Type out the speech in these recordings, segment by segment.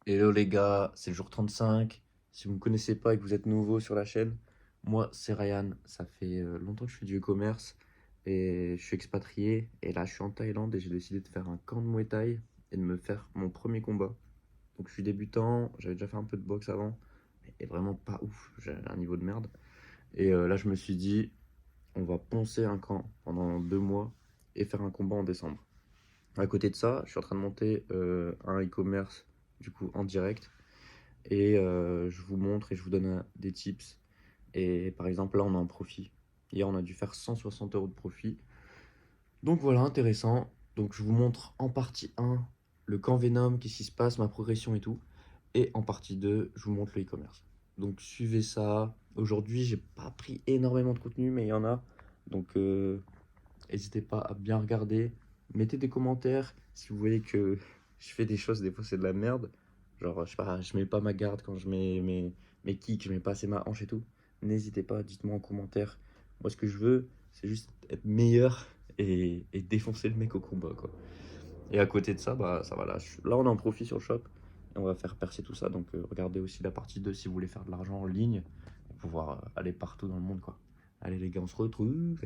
Hello les gars, c'est le jour 35. Si vous ne me connaissez pas et que vous êtes nouveau sur la chaîne, moi c'est Ryan. Ça fait longtemps que je fais du e-commerce et je suis expatrié. Et là je suis en Thaïlande et j'ai décidé de faire un camp de Muay Thai et de me faire mon premier combat. Donc je suis débutant, j'avais déjà fait un peu de boxe avant, mais vraiment pas ouf, j'ai un niveau de merde. Et là je me suis dit, on va poncer un camp pendant 2 mois et faire un combat en décembre. À côté de ça, je suis en train de monter un e-commerce du coup en direct et je vous montre et je vous donne des tips. Et par exemple, là, on a un profit. Hier, on a dû faire 160 euros de profit. Donc voilà, intéressant. Donc je vous montre en partie 1 le camp Venom, qu'est-ce qui se passe, ma progression et tout. Et en partie 2, je vous montre le e-commerce. Donc suivez ça. Aujourd'hui, j'ai pas pris énormément de contenu, mais il y en a. Donc n'hésitez pas à bien regarder. Mettez des commentaires si vous voyez que je fais des choses, des fois c'est de la merde. Genre, je sais pas, je mets pas ma garde quand je mets mes kicks, je mets pas assez ma hanche et tout. N'hésitez pas, dites-moi en commentaire. Moi, ce que je veux, c'est juste être meilleur et défoncer le mec au combat, quoi. Et à côté de ça, bah ça va là. Là, on a un profit sur le shop et on va faire percer tout ça. Donc, regardez aussi la partie 2 si vous voulez faire de l'argent en ligne pour pouvoir aller partout dans le monde, quoi. Allez, les gars, on se retrouve.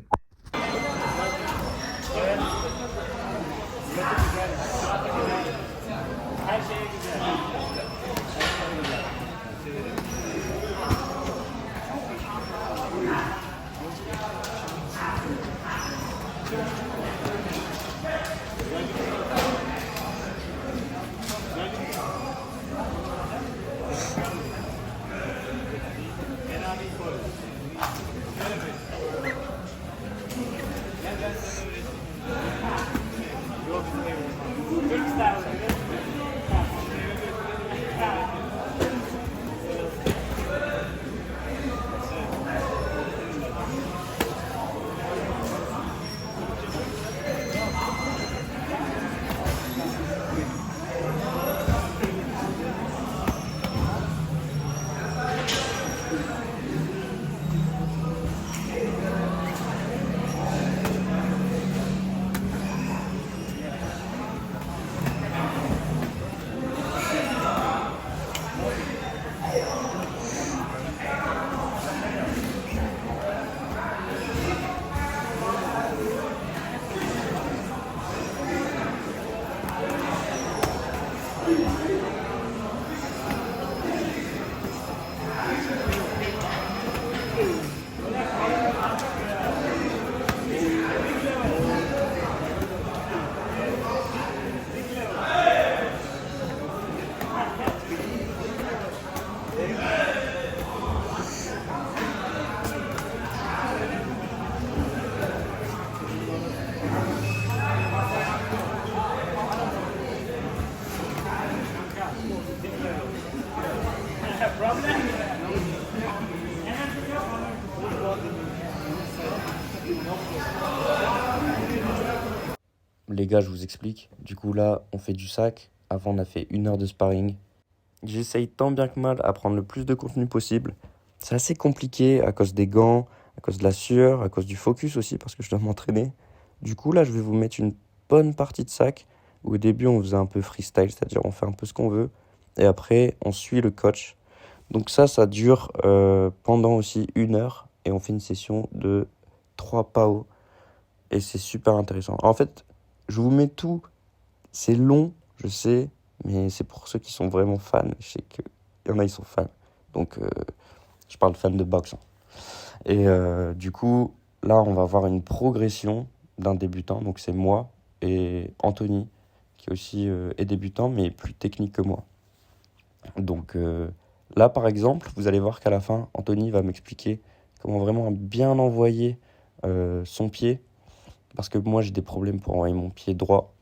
Les gars, je vous explique. Du coup, là, on fait du sac. Avant, on a fait 1 heure de sparring. J'essaye tant bien que mal à prendre le plus de contenu possible. C'est assez compliqué à cause des gants, à cause de la sueur, à cause du focus aussi, parce que je dois m'entraîner. Du coup, là, je vais vous mettre une bonne partie de sac, où au début, on faisait un peu freestyle, c'est-à-dire on fait un peu ce qu'on veut. Et après, on suit le coach. Donc ça dure pendant aussi 1 heure. Et on fait une session de 3 PAO. Et c'est super intéressant. En fait, je vous mets tout. C'est long, je sais, mais c'est pour ceux qui sont vraiment fans. Je sais qu'il y en a, ils sont fans. Donc, je parle fan de boxe, hein. Et du coup, là, on va voir une progression d'un débutant. Donc, c'est moi et Anthony, qui aussi est débutant, mais plus technique que moi. Donc, là, par exemple, vous allez voir qu'à la fin, Anthony va m'expliquer comment vraiment bien envoyer son pied. Parce que moi, j'ai des problèmes pour envoyer mon pied droit.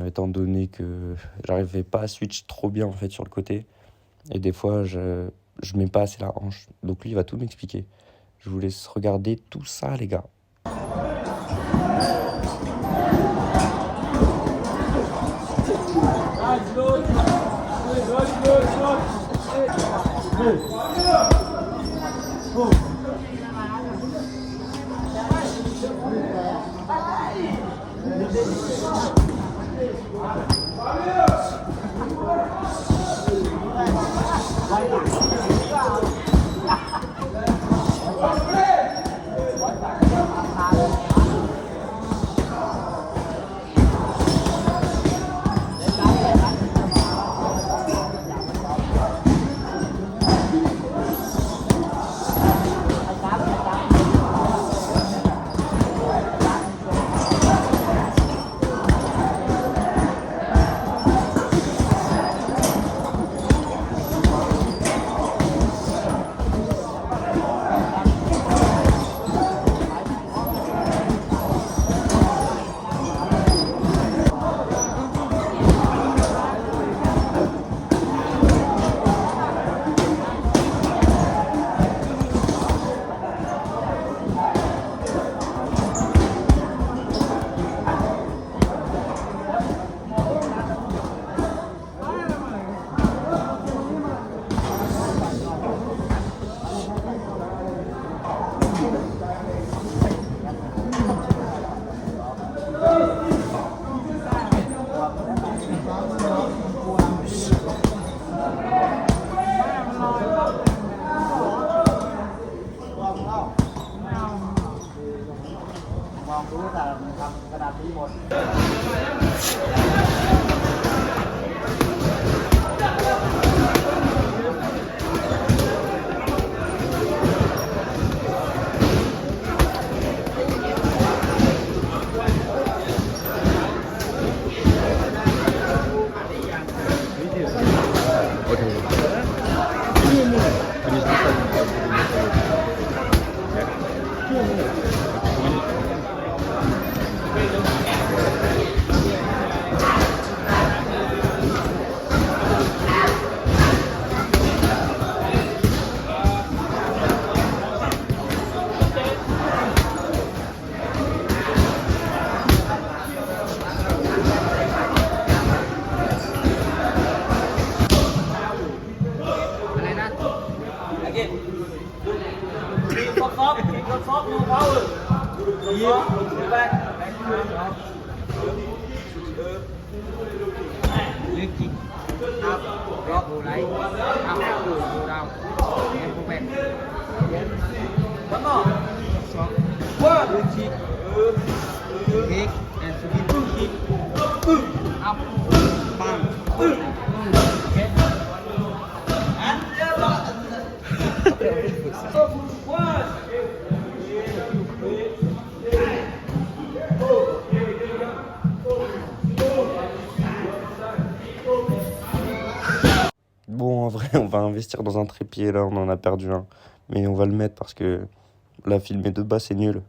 Étant donné que j'arrivais pas à switch trop bien en fait sur le côté et des fois je mets pas assez la hanche, donc lui il va tout m'expliquer. Je vous laisse regarder tout ça les gars. Bon, en vrai, on va investir dans un trépied, là, on en a perdu un. Mais on va le mettre parce que la filmée de bas, c'est nul.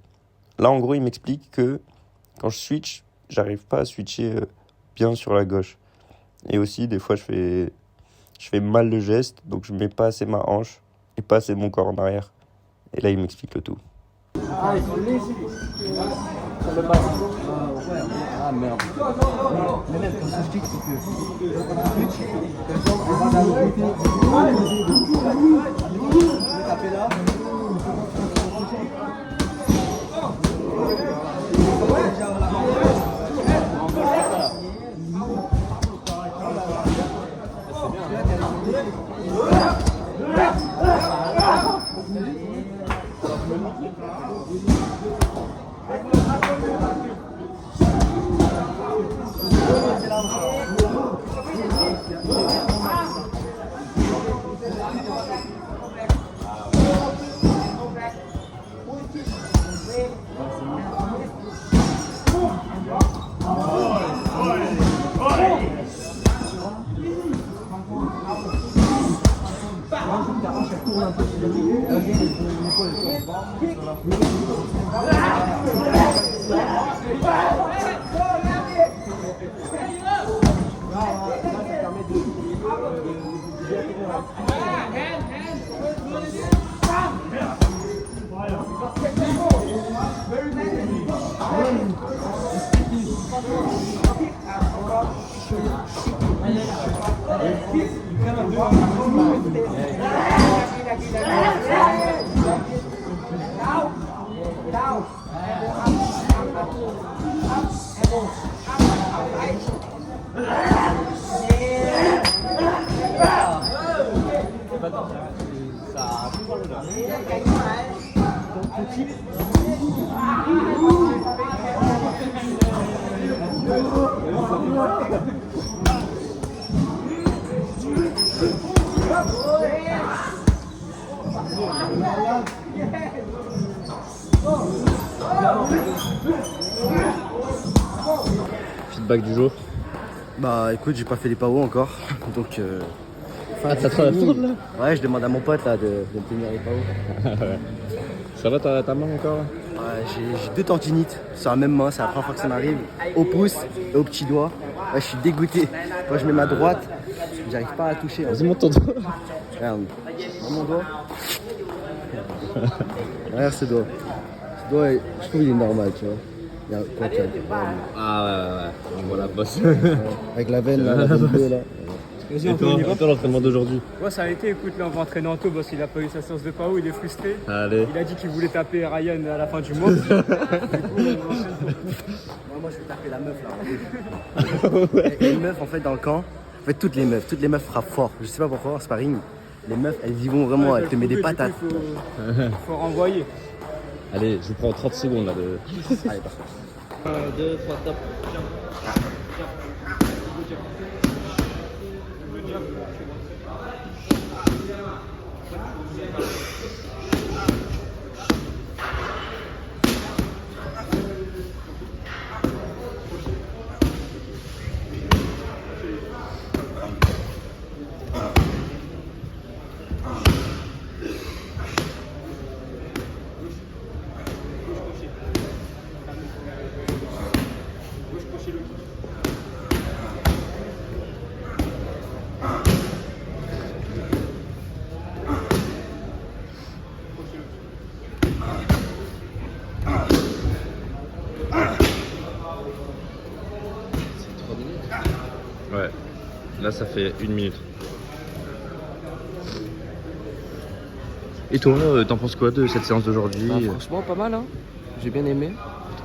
Là, en gros, il m'explique que quand je switch, j'arrive pas à switcher bien sur la gauche. Et aussi, des fois, je fais mal le geste, donc je mets pas assez ma hanche et pas assez mon corps en arrière. Et là, il m'explique le tout. Ah, ils sont légers. Sur le bas. Ah merde. Mais même quand je kick, c'est que. Switch. On va dans le côté. Je vais taper là. Feedback du jour. Bah écoute, j'ai pas fait les PAO encore, donc Ah, t'as trop la tourne là? ouais, je demande à mon pote là de me tenir les PAO. Ça va ta main encore là? Ouais, j'ai 2 tendinites sur la même main, c'est la première fois que ça m'arrive, au pouce et au petit doigt. Ouais, je suis dégoûté. Quand je mets ma droite, j'arrive pas à la toucher. Vas-y, monte ton doigt. Regarde, dans mon doigt. Regarde ce doigt. Ce doigt, je trouve qu'il est normal, tu vois. Il y a quoi qu'il y a. Ah ouais, on voit la bosse. Avec la veine là, la veine bleue là. Vas-y, et toi l'entraînement d'aujourd'hui? Ouais, ça a été, écoute, là on va entraîner Anto parce qu'il a pas eu sa séance de PAO, il est frustré. Allez. Il a dit qu'il voulait taper Ryan à la fin du mois. Moi je vais taper la meuf là. Et une meuf en fait dans le camp, en fait toutes les meufs frappent fort. Je sais pas pourquoi, en sparring, les meufs elles y vont vraiment, elles te mettent des patates. Faut renvoyer. Allez, je vous prends 30 secondes là de. Allez, parfait. 2, 3, top. Ouais, là ça fait 1 minute. Et toi, t'en penses quoi de cette séance d'aujourd'hui? Franchement, pas mal, hein. J'ai bien aimé.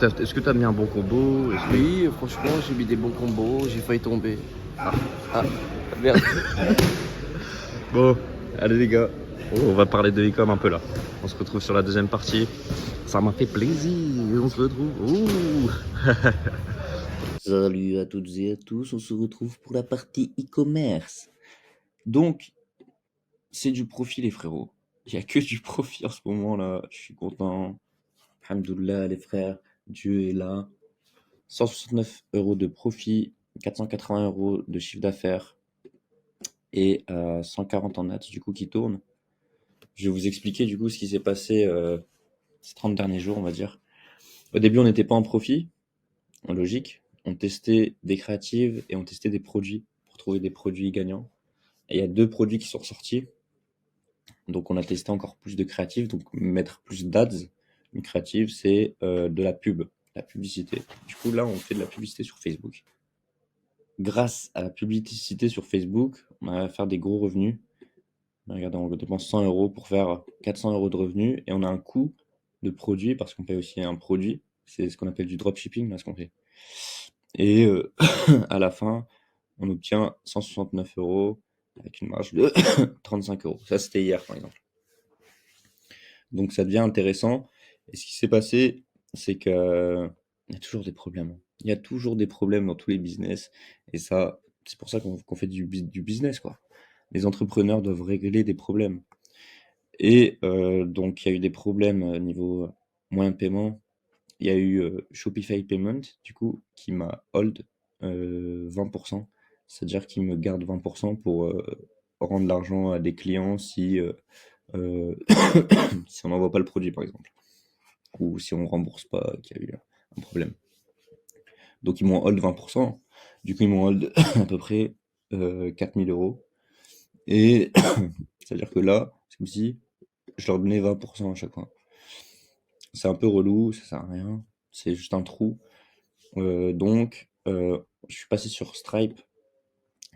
Est-ce que t'as mis un bon combo? Oui, franchement, j'ai mis des bons combos, j'ai failli tomber. Ah, merde. Bon, allez les gars, on va parler de e-com un peu là. On se retrouve sur la deuxième partie. Ça m'a fait plaisir, on se retrouve. Ouh. Salut à toutes et à tous, on se retrouve pour la partie e-commerce. Donc, c'est du profit les frérots. Il n'y a que du profit en ce moment là, je suis content. Alhamdoulilah les frères, Dieu est là. 169 € de profit, 480 € de chiffre d'affaires et 140 en nat du coup qui tourne. Je vais vous expliquer du coup ce qui s'est passé ces 30 derniers jours on va dire. Au début on n'était pas en profit, en logique. On testait des créatives et on testait des produits pour trouver des produits gagnants. Et il y a 2 produits qui sont ressortis. Donc on a testé encore plus de créatives, donc mettre plus d'ads. Une créative, c'est de la pub, la publicité. Du coup là, on fait de la publicité sur Facebook. Grâce à la publicité sur Facebook, on va faire des gros revenus. Regardez, on dépense 100 € pour faire 400 € de revenus et on a un coût de produit parce qu'on paye aussi un produit. C'est ce qu'on appelle du dropshipping, là, ce qu'on fait. Et à la fin, on obtient 169 € avec une marge de 35 €. Ça, c'était hier, par exemple. Donc ça devient intéressant. Et ce qui s'est passé, c'est que il y a toujours des problèmes. Il y a toujours des problèmes dans tous les business. Et ça, c'est pour ça qu'on fait du business, quoi. Les entrepreneurs doivent régler des problèmes. Et donc, il y a eu des problèmes niveau moyen de paiement. Il y a eu Shopify Payment, du coup, qui m'a hold 20%. C'est-à-dire qu'il me garde 20% pour rendre l'argent à des clients si, si on n'envoie pas le produit, par exemple. Ou si on rembourse pas, qu'il y a eu un problème. Donc, ils m'ont hold 20%. Du coup, ils m'ont hold à peu près 4000 €. Et c'est-à-dire que là, c'est comme si je leur donnais 20% à chaque fois. C'est un peu relou, ça sert à rien. C'est juste un trou. Donc, je suis passé sur Stripe.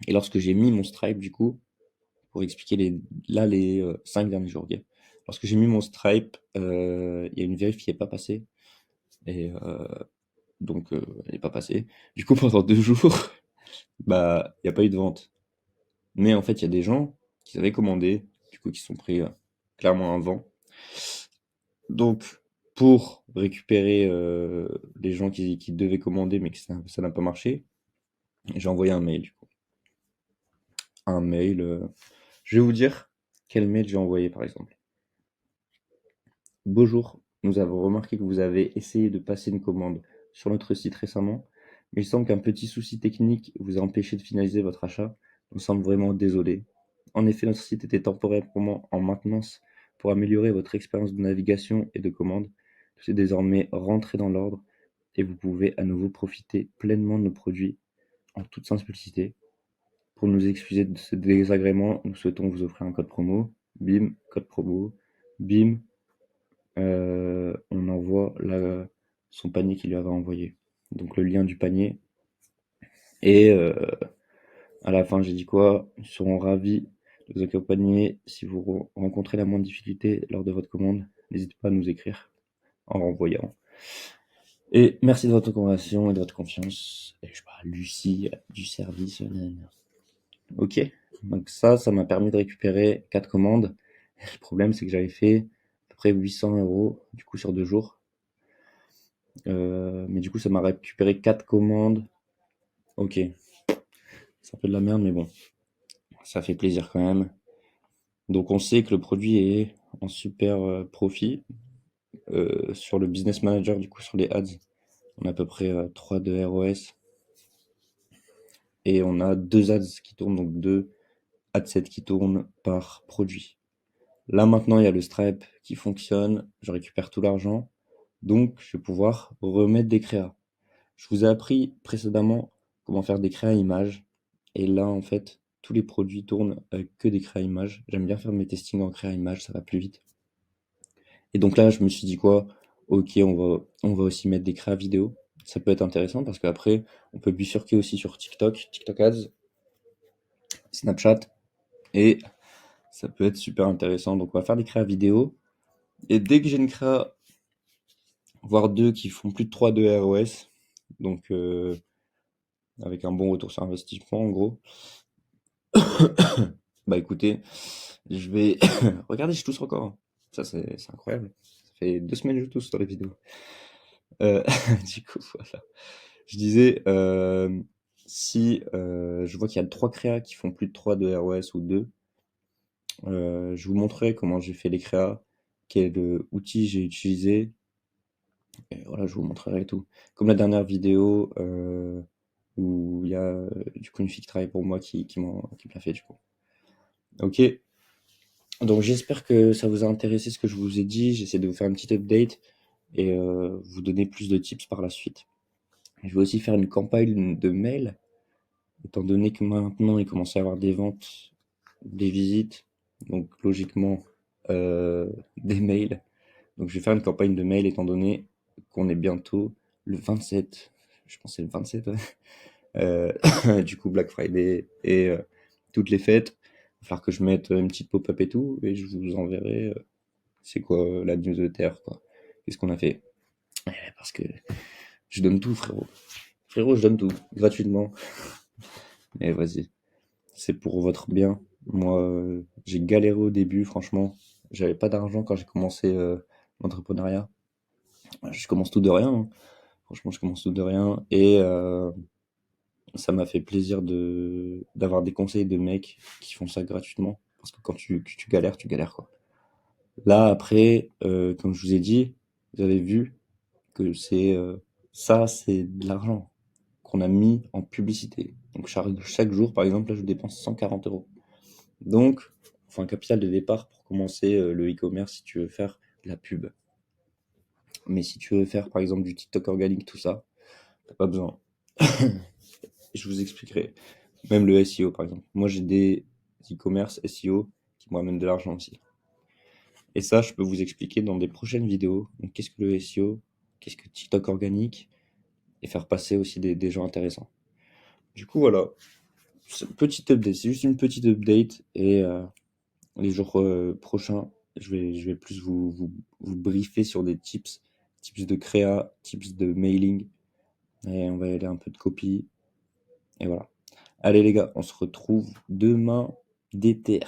Et lorsque j'ai mis mon Stripe, du coup, pour expliquer les 5 derniers jours, ok. Lorsque j'ai mis mon Stripe, il y a une vérif qui n'est pas passée. Et donc, elle n'est pas passée. Du coup, pendant 2 jours, bah, il n'y a pas eu de vente. Mais en fait, il y a des gens qui avaient commandé, du coup, qui sont pris clairement un vent. Donc, pour récupérer les gens qui devaient commander, mais que ça n'a pas marché, j'ai envoyé un mail, du coup. Un mail. Je vais vous dire quel mail j'ai envoyé, par exemple. Bonjour, nous avons remarqué que vous avez essayé de passer une commande sur notre site récemment, mais il semble qu'un petit souci technique vous a empêché de finaliser votre achat. Nous sommes vraiment désolés. En effet, notre site était temporairement en maintenance pour améliorer votre expérience de navigation et de commande. Tout est désormais rentré dans l'ordre et vous pouvez à nouveau profiter pleinement de nos produits en toute simplicité. Pour nous excuser de ce désagrément, nous souhaitons vous offrir un code promo. Bim, code promo. Bim, on envoie son panier qu'il lui avait envoyé. Donc le lien du panier. Et à la fin, j'ai dit quoi? Nous serons ravis de vous accompagner. Si vous rencontrez la moindre difficulté lors de votre commande, n'hésitez pas à nous écrire en renvoyant. Et merci de votre compréhension et de votre confiance. Et je sais pas, Lucie du service. Ok, donc ça m'a permis de récupérer 4 commandes. Le problème, c'est que j'avais fait à peu près 800 € du coup sur 2 jours. Mais du coup, ça m'a récupéré 4 commandes. Ok, c'est un peu de la merde, mais bon, ça fait plaisir quand même. Donc on sait que le produit est en super profit. Sur le Business Manager, du coup, sur les ads, on a à peu près 3 de ROS. Et on a 2 ads qui tournent, donc 2 adsets qui tournent par produit. Là maintenant, il y a le Stripe qui fonctionne, je récupère tout l'argent, donc je vais pouvoir remettre des créas. Je vous ai appris précédemment comment faire des créas images, et là en fait, tous les produits tournent avec que des créas images. J'aime bien faire mes testings en créa images, ça va plus vite. Et donc là, je me suis dit quoi? Ok, on va aussi mettre des créas vidéo. Ça peut être intéressant parce qu'après, on peut bifurquer aussi sur TikTok, TikTok Ads, Snapchat, et ça peut être super intéressant. Donc on va faire des créas vidéo. Et dès que j'ai une créa, voire deux qui font plus de 3 de ROS, donc avec un bon retour sur investissement en gros, bah écoutez, je vais... Regardez, je tousse encore, hein. Ça c'est incroyable. Ça fait 2 semaines que je tousse sur les vidéos. Euh, du coup, voilà. Je disais, si je vois qu'il y a 3 créas qui font plus de 3 de ROS ou 2, je vous montrerai comment j'ai fait les créas, quel outil j'ai utilisé, et voilà, je vous montrerai tout. Comme la dernière vidéo où il y a du coup une fille qui travaille pour moi qui me l'a fait du coup. Ok, donc j'espère que ça vous a intéressé ce que je vous ai dit. J'essaie de vous faire une petite update et vous donner plus de tips par la suite. Je vais aussi faire une campagne de mail, étant donné que maintenant il commence à y avoir des ventes, des visites, donc logiquement des mails. Donc je vais faire une campagne de mail étant donné qu'on est bientôt le 27, je pense que c'est le 27, ouais. Du coup Black Friday et toutes les fêtes. Il va falloir que je mette une petite pop-up et tout, et je vous enverrai c'est quoi la newsletter, quoi. Qu'est-ce qu'on a fait? Parce que je donne tout, frérot. Frérot, je donne tout, gratuitement. Mais vas-y, c'est pour votre bien. Moi, j'ai galéré au début, franchement. J'avais pas d'argent quand j'ai commencé l'entrepreneuriat. Je commence tout de rien, hein. Franchement, je commence tout de rien. Et ça m'a fait plaisir d'avoir des conseils de mecs qui font ça gratuitement. Parce que quand tu galères, quoi. Là, après, comme je vous ai dit, vous avez vu que c'est de l'argent qu'on a mis en publicité. Donc chaque jour, par exemple, là, je dépense 140 euros. Donc, faut un capital de départ pour commencer le e-commerce si tu veux faire de la pub. Mais si tu veux faire, par exemple, du TikTok organique, tout ça, t'as pas besoin. Je vous expliquerai. Même le SEO, par exemple. Moi, j'ai des e-commerce SEO qui me ramènent de l'argent aussi. Et ça, je peux vous expliquer dans des prochaines vidéos. Donc, qu'est-ce que le SEO? Qu'est-ce que TikTok organique? Et faire passer aussi des gens intéressants. Du coup, voilà. Petite update. C'est juste une petite update. Et les jours prochains, je vais plus vous briefer sur des tips de créa, tips de mailing. Et on va y aller un peu de copie. Et voilà. Allez les gars, on se retrouve demain, déter.